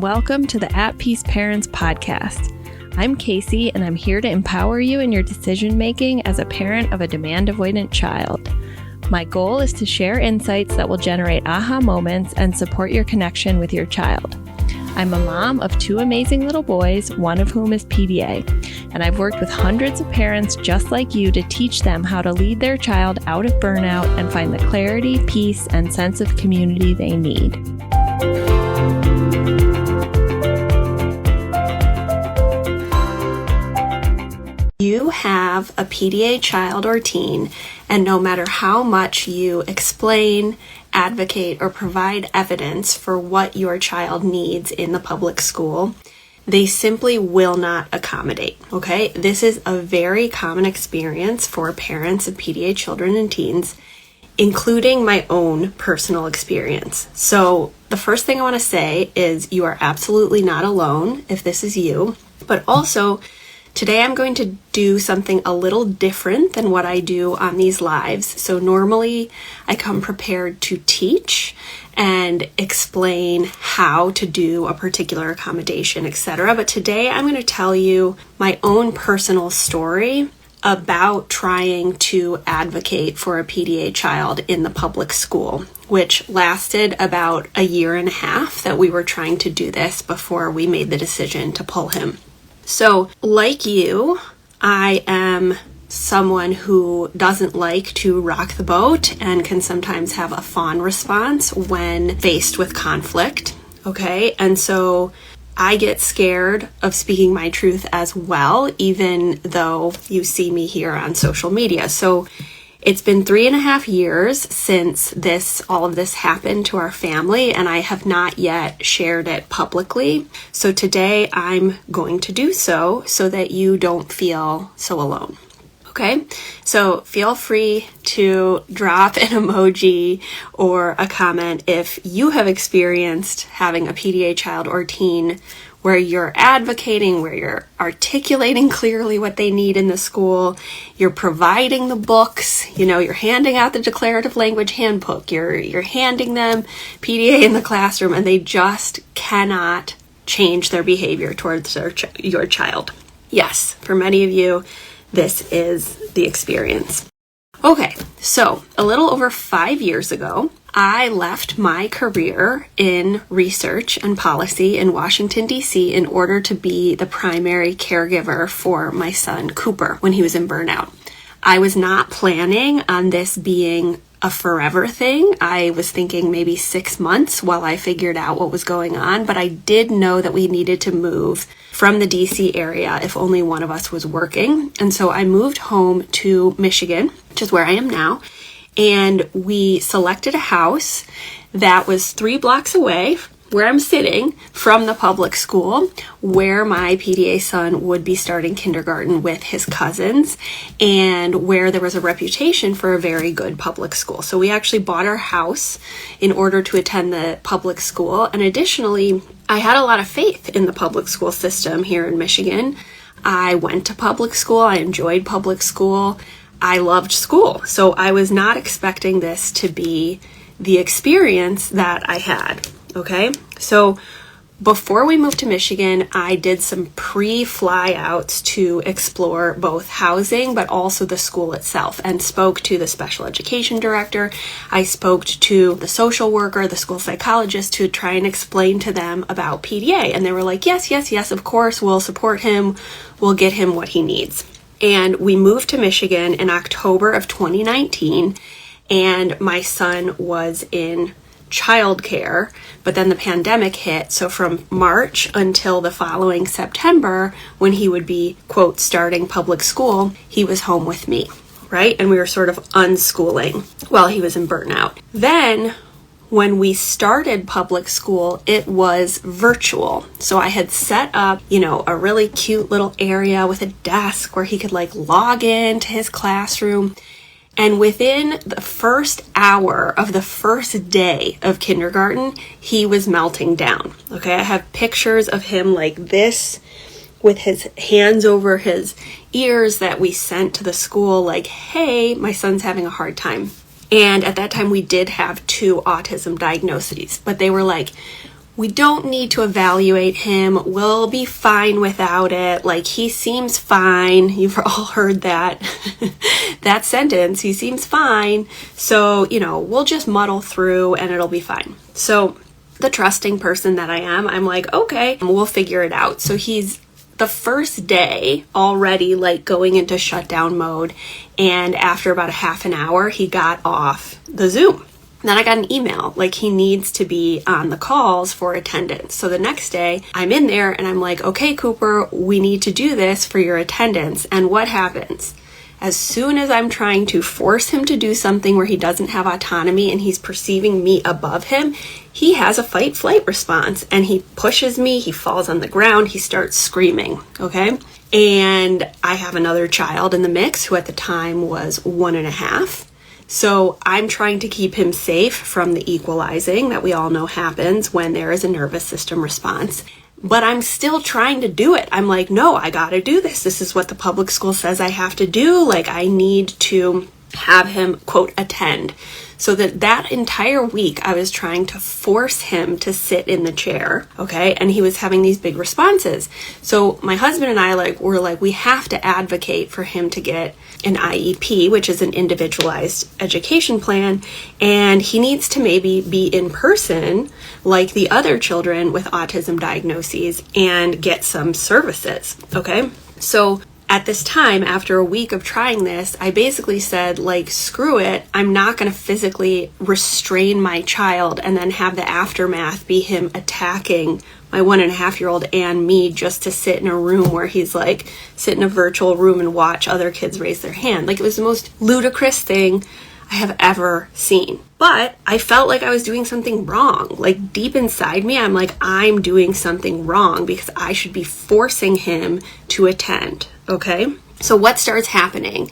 welcome to the At Peace Parents podcast. I'm Casey, and I'm here to empower you in your decision-making as a parent of a demand-avoidant child. My goal is to share insights that will generate aha moments and support your connection with your child. I'm a mom of two amazing little boys, one of whom is PDA, and I've worked with hundreds of parents just like you to teach them how to lead their child out of burnout and find the clarity, peace, and sense of community they need. You have a PDA child or teen, and no matter how much you explain, advocate, or provide evidence for what your child needs in the public school, they simply will not accommodate, okay? This is a very common experience for parents of PDA children and teens, including my own personal experience. So the first thing I want to say is you are absolutely not alone if this is you, but also today I'm going to do something a little different than what I do on these lives. So normally I come prepared to teach and explain how to do a particular accommodation, etc. But today I'm going to tell you my own personal story about trying to advocate for a PDA child in the public school, which lasted about a year and a half that we were trying to do this before we made the decision to pull him. So, like you, I am someone who doesn't like to rock the boat and can sometimes have a fawn response when faced with conflict, okay? And so I get scared of speaking my truth as well, even though you see me here on social media. So it's been 3.5 years since all of this happened to our family, and I have not yet shared it publicly. So today I'm going to do so that you don't feel so alone. Okay? So feel free to drop an emoji or a comment if you have experienced having a PDA child or teen where you're advocating, where you're articulating clearly what they need in the school, you're providing the books, you're handing out the declarative language handbook, you're handing them PDA in the classroom, and they just cannot change their behavior towards your child. Yes, for many of you, this is the experience. Okay, so a little over 5 years ago, I left my career in research and policy in Washington, D.C. in order to be the primary caregiver for my son, Cooper, when he was in burnout. I was not planning on this being a forever thing. I was thinking maybe 6 months while I figured out what was going on, but I did know that we needed to move from the DC area if only one of us was working. And so I moved home to Michigan, which is where I am now, and we selected a house that was 3 blocks away where I'm sitting from the public school where my PDA son would be starting kindergarten with his cousins and where there was a reputation for a very good public school. So we actually bought our house in order to attend the public school. And additionally, I had a lot of faith in the public school system here in Michigan. I went to public school. I enjoyed public school. I loved school. So I was not expecting this to be the experience that I had. Okay, so before we moved to Michigan, I did some pre-fly outs to explore both housing, but also the school itself, and spoke to the special education director. I spoke to the social worker, the school psychologist, to try and explain to them about PDA. And they were like, yes, of course, we'll support him. We'll get him what he needs. And we moved to Michigan in October of 2019, and my son was in childcare, but then the pandemic hit. So from March until the following September, when he would be, quote, starting public school, he was home with me, right? And we were sort of unschooling while he was in burnout. Then when we started public school, it was virtual. So I had set up, a really cute little area with a desk where he could log in to his classroom. And within the first hour of the first day of kindergarten, he was melting down. Okay, I have pictures of him like this with his hands over his ears that we sent to the school like, hey, my son's having a hard time. And at that time, we did have 2 autism diagnoses, but they were like we don't need to evaluate him. We'll be fine without it. Like, he seems fine. You've all heard that, that sentence. He seems fine. So, we'll just muddle through and it'll be fine. So the trusting person that I am, I'm like, okay, we'll figure it out. So he's the first day already like going into shutdown mode. And after about a half an hour, he got off the Zoom. Then I got an email, like he needs to be on the calls for attendance. So the next day I'm in there and I'm like, okay, Cooper, we need to do this for your attendance. And what happens? As soon as I'm trying to force him to do something where he doesn't have autonomy and he's perceiving me above him, he has a fight-flight response and he pushes me, he falls on the ground, he starts screaming, okay? And I have another child in the mix who at the time was 1.5. So I'm trying to keep him safe from the equalizing that we all know happens when there is a nervous system response. But I'm still trying to do it. I'm like, no, I gotta do this. This is what the public school says I have to do. Like, I need to have him, quote, attend. So that entire week, I was trying to force him to sit in the chair, okay? And he was having these big responses. So my husband and I were like, we have to advocate for him to get an IEP, which is an individualized education plan, and he needs to maybe be in person like the other children with autism diagnoses and get some services, okay? So at this time, after a week of trying this, I basically said, like, screw it. I'm not going to physically restrain my child and then have the aftermath be him attacking my 1.5-year-old and me just to sit in a room where he's like, sit in a virtual room and watch other kids raise their hand. Like, it was the most ludicrous thing I have ever seen. But I felt like I was doing something wrong. Like, deep inside me, I'm like, I'm doing something wrong because I should be forcing him to attend. Okay? So what starts happening?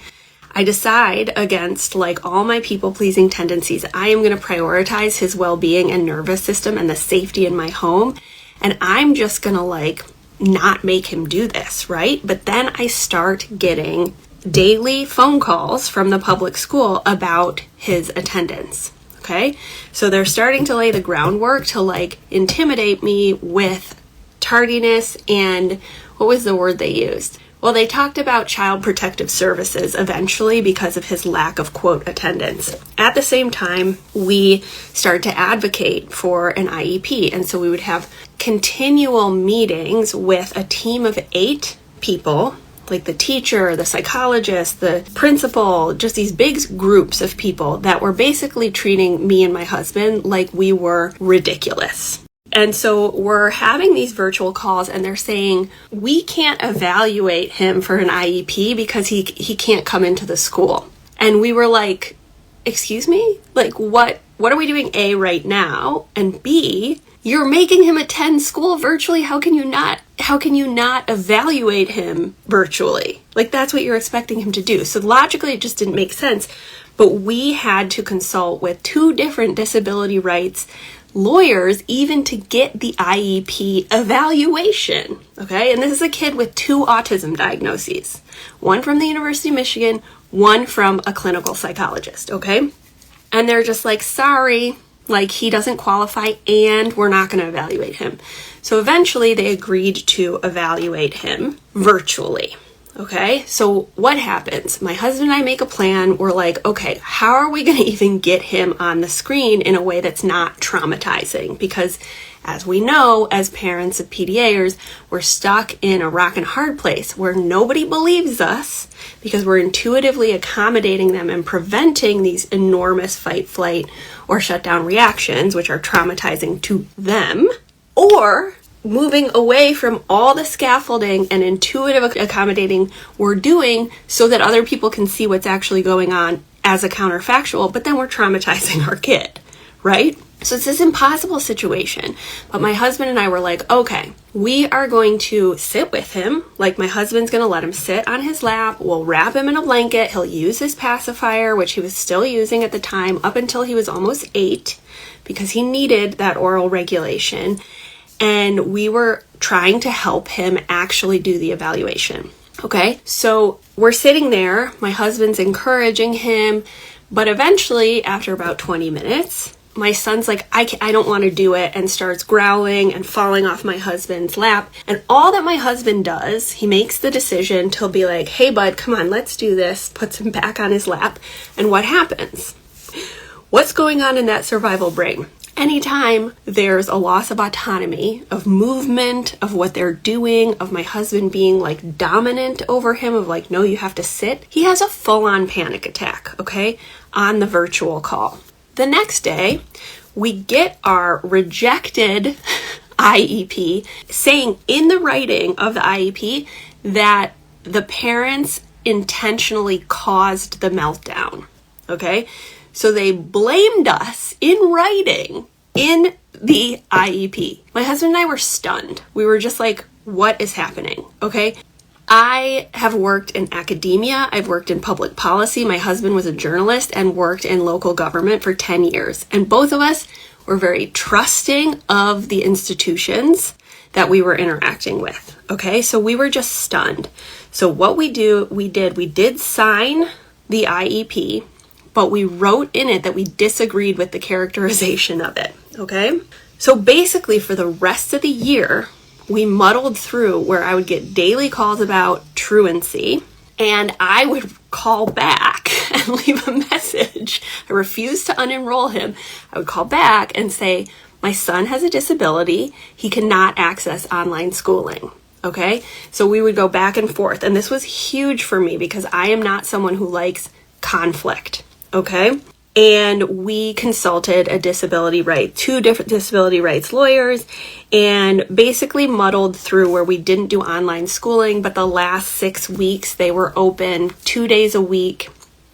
I decide against like all my people-pleasing tendencies. I am going to prioritize his well-being and nervous system and the safety in my home. And I'm just going to like not make him do this, right? But then I start getting daily phone calls from the public school about his attendance. Okay? So they're starting to lay the groundwork to like intimidate me with tardiness and what was the word they used? Well, they talked about Child Protective Services eventually because of his lack of, quote, attendance. At the same time, we started to advocate for an IEP. And so we would have continual meetings with a team of 8 people, like the teacher, the psychologist, the principal, just these big groups of people that were basically treating me and my husband like we were ridiculous. And so we're having these virtual calls and they're saying, we can't evaluate him for an IEP because he can't come into the school. And we were like, excuse me? Like, what are we doing, A, right now? And B, you're making him attend school virtually. How can you not evaluate him virtually? Like, that's what you're expecting him to do. So logically, it just didn't make sense. But we had to consult with 2 different disability rights lawyers even to get the IEP evaluation, okay? And this is a kid with 2 autism diagnoses, one from the University of Michigan, one from a clinical psychologist, okay? And they're just like, sorry, like he doesn't qualify and we're not going to evaluate him. So eventually they agreed to evaluate him virtually. Okay, so what happens? My husband and I make a plan. We're like, okay, how are we going to even get him on the screen in a way that's not traumatizing? Because as we know, as parents of PDAers, we're stuck in a rock and hard place where nobody believes us because we're intuitively accommodating them and preventing these enormous fight, flight, or shutdown reactions, which are traumatizing to them, or moving away from all the scaffolding and intuitive accommodating we're doing so that other people can see what's actually going on as a counterfactual, but then we're traumatizing our kid, right? So it's this impossible situation. But my husband and I were like, okay, we are going to sit with him. Like, my husband's going to let him sit on his lap. We'll wrap him in a blanket. He'll use his pacifier, which he was still using at the time up until he was almost 8 because he needed that oral regulation. And we were trying to help him actually do the evaluation. Okay, so we're sitting there. My husband's encouraging him. But eventually, after about 20 minutes, my son's like, I don't want to do it, and starts growling and falling off my husband's lap. And all that my husband does, he makes the decision to be like, hey bud, come on, let's do this, puts him back on his lap. And what happens? What's going on in that survival brain? Anytime there's a loss of autonomy, of movement, of what they're doing, of my husband being like dominant over him, of like, no, you have to sit, he has a full-on panic attack, okay, on the virtual call. The next day, we get our rejected IEP saying in the writing of the IEP that the parents intentionally caused the meltdown, okay? So they blamed us in writing in the IEP. My husband and I were stunned. We were just like, what is happening? Okay. I have worked in academia. I've worked in public policy. My husband was a journalist and worked in local government for 10 years. And both of us were very trusting of the institutions that we were interacting with. Okay. So we were just stunned. So what we did sign the IEP, but we wrote in it that we disagreed with the characterization of it, okay? So basically for the rest of the year, we muddled through where I would get daily calls about truancy, and I would call back and leave a message. I refused to unenroll him. I would call back and say, my son has a disability. He cannot access online schooling. Okay? So we would go back and forth. And this was huge for me because I am not someone who likes conflict. Okay. And we consulted two different disability rights lawyers, and basically muddled through where we didn't do online schooling, but the last 6 weeks they were open 2 days a week,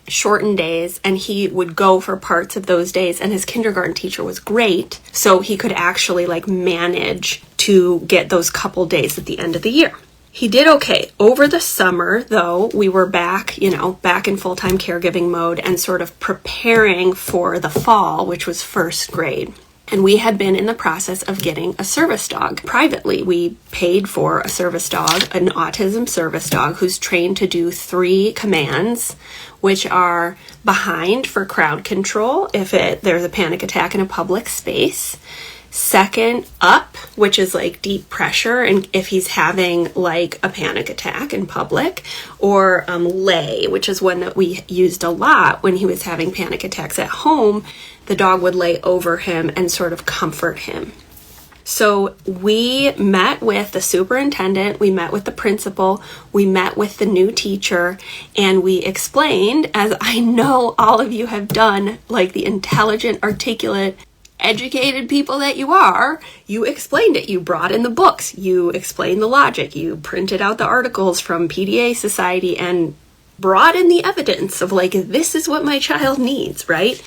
shortened days, and he would go for parts of those days, and his kindergarten teacher was great. So he could actually like manage to get those couple days at the end of the year. He did okay. Over the summer, though, we were back in full-time caregiving mode and sort of preparing for the fall, which was first grade. And we had been in the process of getting a service dog. Privately, we paid for a service dog, an autism service dog, who's trained to do 3 commands, which are behind for crowd control if there's a panic attack in a public space. Second, up, which is like deep pressure, and if he's having like a panic attack in public, or lay, which is one that we used a lot when he was having panic attacks at home. The dog would lay over him and sort of comfort him. So we met with the superintendent, we met with the principal, we met with the new teacher, and we explained, as I know all of you have done, like the intelligent, articulate, educated people that you are, you explained it. You brought in the books, you explained the logic, you printed out the articles from PDA Society and brought in the evidence of like, this is what my child needs, right?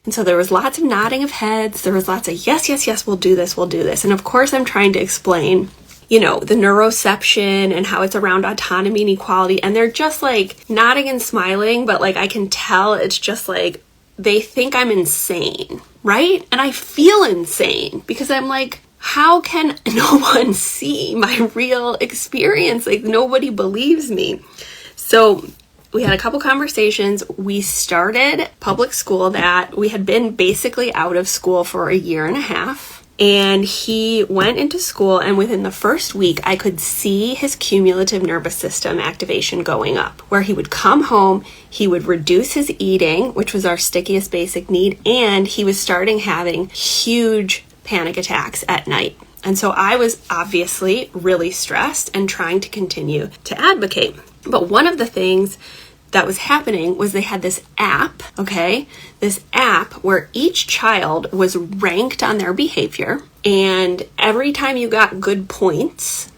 And so there was lots of nodding of heads. There was lots of yes, we'll do this. And of course I'm trying to explain, the neuroception and how it's around autonomy and equality. And they're just like nodding and smiling, but like I can tell it's just like, they think I'm insane, right? And I feel insane because I'm like, how can no one see my real experience? Like nobody believes me. So we had a couple conversations. We started public school that we had been basically out of school for a year and a half. And he went into school, and within the first week, I could see his cumulative nervous system activation going up, where he would come home, he would reduce his eating, which was our stickiest basic need, and he was starting having huge panic attacks at night. And so I was obviously really stressed and trying to continue to advocate. But one of the things that was happening was they had this app, this app where each child was ranked on their behavior, and every time you got good points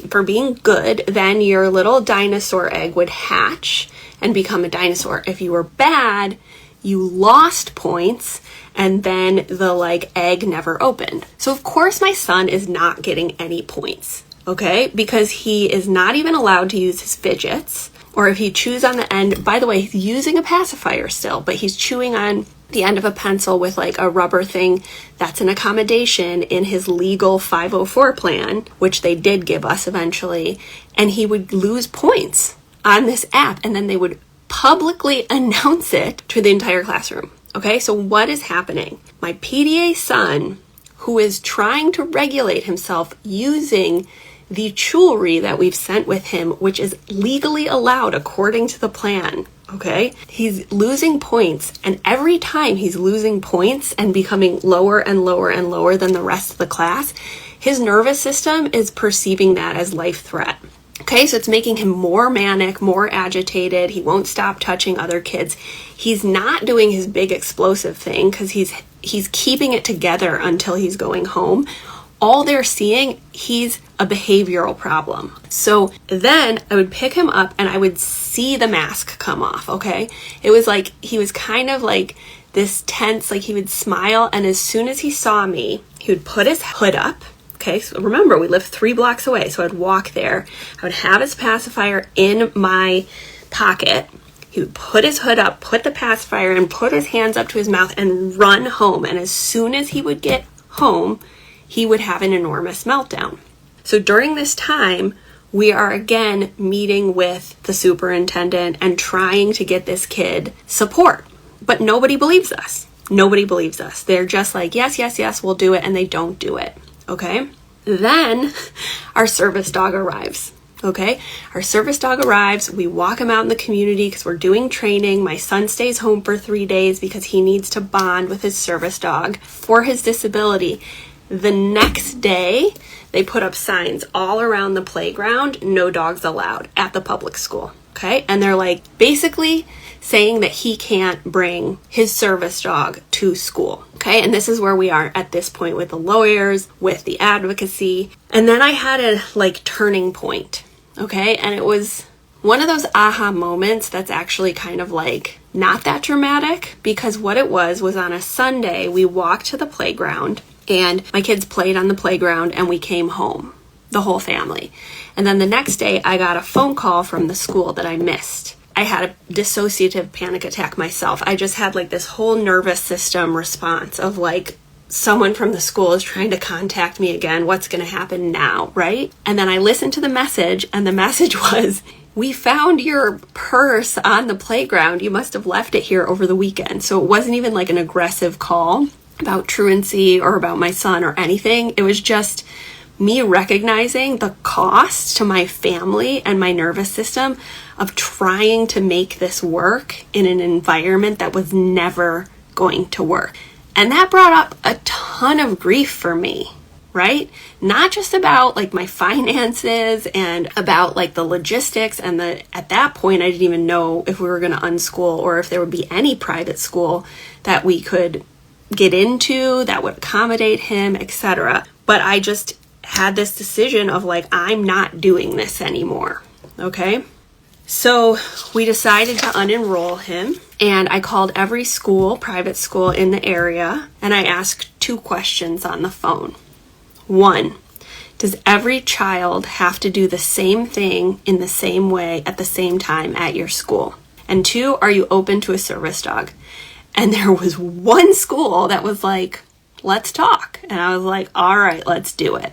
for being good, then your little dinosaur egg would hatch and become a dinosaur. If you were bad, you lost points, and then the egg never opened. So of course my son is not getting any points, because he is not even allowed to use his fidgets. Or if he chews on the end, by the way, he's using a pacifier still, but he's chewing on the end of a pencil with a rubber thing. That's an accommodation in his legal 504 plan, which they did give us eventually. And he would lose points on this app, and then they would publicly announce it to the entire classroom. Okay, so what is happening? My PDA son, who is trying to regulate himself using the jewelry that we've sent with him, which is legally allowed according to the plan, okay? He's losing points, and every time he's losing points and becoming lower and lower and lower than the rest of the class, his nervous system is perceiving that as life threat. Okay, so it's making him more manic, more agitated. He won't stop touching other kids. He's not doing his big explosive thing because he's keeping it together until he's going home. All they're seeing, he's a behavioral problem. So then I would pick him up and I would see the mask come off, okay? It was like, he was kind of like this tense, like he would smile, and as soon as he saw me, he would put his hood up. Okay, so remember, we live 3 blocks away, so I'd walk there. I would have his pacifier in my pocket. He would put his hood up, put the pacifier in, put his hands up to his mouth, and run home. And as soon as he would get home, he would have an enormous meltdown. So during this time, we are again meeting with the superintendent and trying to get this kid support. But nobody believes us. Nobody believes us. They're just like, yes, yes, yes, we'll do it, and they don't do it. Okay, then our service dog arrives. Okay, our service dog arrives. We walk him out in the community because we're doing training. My son stays home for 3 days because he needs to bond with his service dog for his disability. The next day, they put up signs all around the playground, no dogs allowed at the public school. Okay, and they're like basically saying that he can't bring his service dog to school. Okay, and this is where we are at this point with the lawyers, with the advocacy. And then I had a turning point. Okay, and it was one of those aha moments that's actually kind of like not that dramatic, because what it was on a Sunday, we walked to the playground and my kids played on the playground and we came home, the whole family. And then the next day I got a phone call from the school that I missed. I had a dissociative panic attack myself. I just had this whole nervous system response of someone from the school is trying to contact me again. What's going to happen now, right? And then I listened to the message, and the message was, we found your purse on the playground. You must have left it here over the weekend. So it wasn't even an aggressive call about truancy or about my son or anything. It was just me recognizing the cost to my family and my nervous system of trying to make this work in an environment that was never going to work. And that brought up a ton of grief for me, right? Not just about my finances and about the logistics and at that point I didn't even know if we were going to unschool or if there would be any private school that we could get into that would accommodate him, etc. But I just had this decision of I'm not doing this anymore. Okay. So we decided to unenroll him, and I called every school, private school in the area, and I asked 2 questions on the phone. 1, does every child have to do the same thing in the same way at the same time at your school? And 2, are you open to a service dog? And there was one school that was let's talk. And I was all right, let's do it.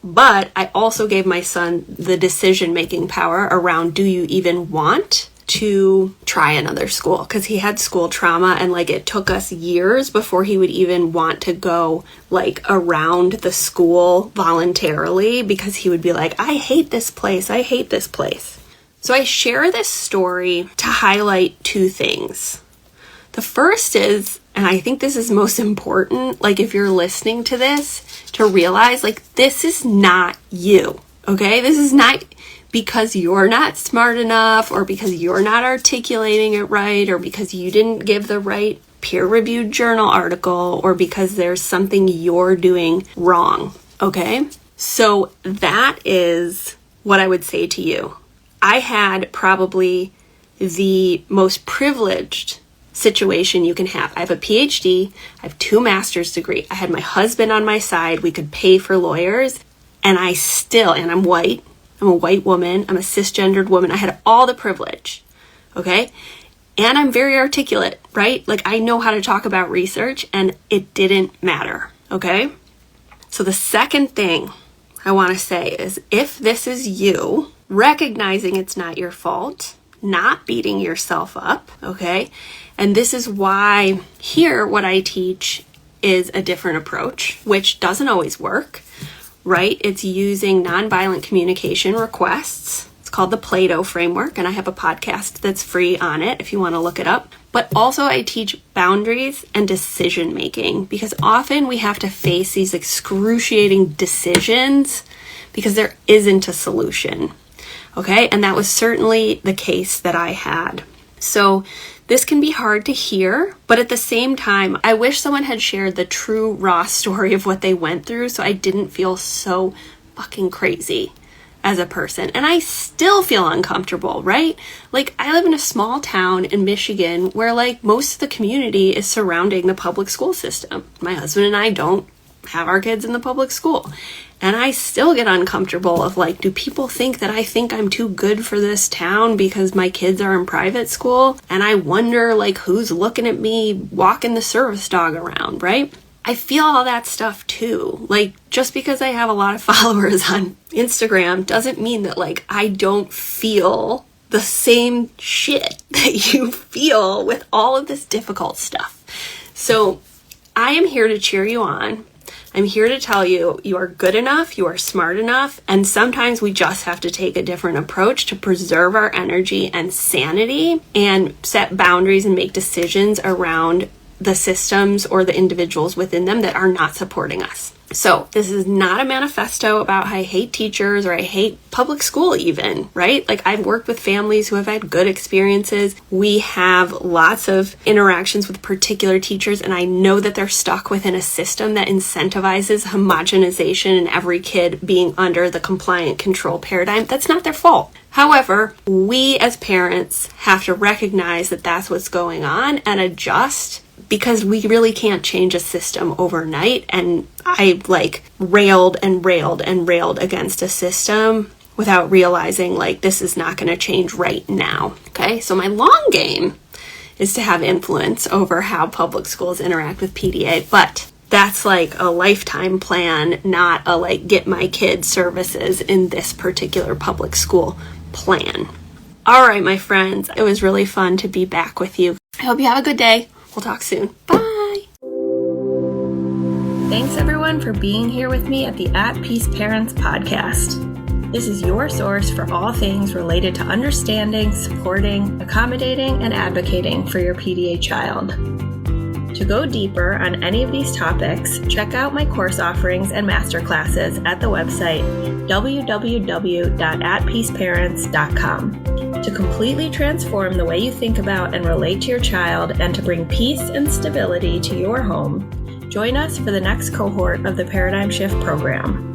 But I also gave my son the decision-making power around, do you even want to try another school? Because he had school trauma, and it took us years before he would even want to go around the school voluntarily, because he would be I hate this place, I hate this place. So I share this story to highlight 2 things. The first is, and I think this is most important, if you're listening to this, to realize this is not you, okay? This is not because you're not smart enough, or because you're not articulating it right, or because you didn't give the right peer-reviewed journal article, or because there's something you're doing wrong, okay? So that is what I would say to you. I had probably the most privileged situation you can have. I have a PhD, I have 2 master's degrees, I had my husband on my side, we could pay for lawyers, and I'm white, I'm a white woman, I'm a cisgendered woman, I had all the privilege, okay? And I'm very articulate, right? I know how to talk about research, and it didn't matter, okay? So the second thing I want to say is, if this is you, recognizing it's not your fault, not beating yourself up, okay? And this is why here what I teach is a different approach, which doesn't always work, right? It's using nonviolent communication requests. It's called the Plato framework, and I have a podcast that's free on it if you want to look it up. But also I teach boundaries and decision making, because often we have to face these excruciating decisions because there isn't a solution, okay? And that was certainly the case that I had. So this can be hard to hear, but at the same time, I wish someone had shared the true raw story of what they went through so I didn't feel so fucking crazy as a person. And I still feel uncomfortable, right? Like, I live in a small town in Michigan where like most of the community is surrounding the public school system. My husband and I don't have our kids in the public school. And I still get uncomfortable of like, do people think that I think I'm too good for this town because my kids are in private school? And I wonder like who's looking at me walking the service dog around, right? I feel all that stuff too. Like, just because I have a lot of followers on Instagram doesn't mean that like I don't feel the same shit that you feel with all of this difficult stuff. So I am here to cheer you on. I'm here to tell you, you are good enough, you are smart enough, and sometimes we just have to take a different approach to preserve our energy and sanity and set boundaries and make decisions around the systems or the individuals within them that are not supporting us. So this is not a manifesto about how I hate teachers or I hate public school even, right? Like, I've worked with families who have had good experiences. We have lots of interactions with particular teachers, and I know that they're stuck within a system that incentivizes homogenization and every kid being under the compliant control paradigm. That's not their fault. However, we as parents have to recognize that that's what's going on and adjust, because we really can't change a system overnight. And I railed against a system without realizing like this is not going to change right now. Okay, so my long game is to have influence over how public schools interact with PDA, but that's like a lifetime plan, not a like get my kids services in this particular public school plan. All right, my friends, it was really fun to be back with you. I hope you have a good day. We'll talk soon. Bye. Thanks everyone for being here with me at the At Peace Parents podcast. This is your source for all things related to understanding, supporting, accommodating, and advocating for your PDA child. To go deeper on any of these topics, check out my course offerings and masterclasses at the website www.atpeaceparents.com. To completely transform the way you think about and relate to your child and to bring peace and stability to your home, join us for the next cohort of the Paradigm Shift program.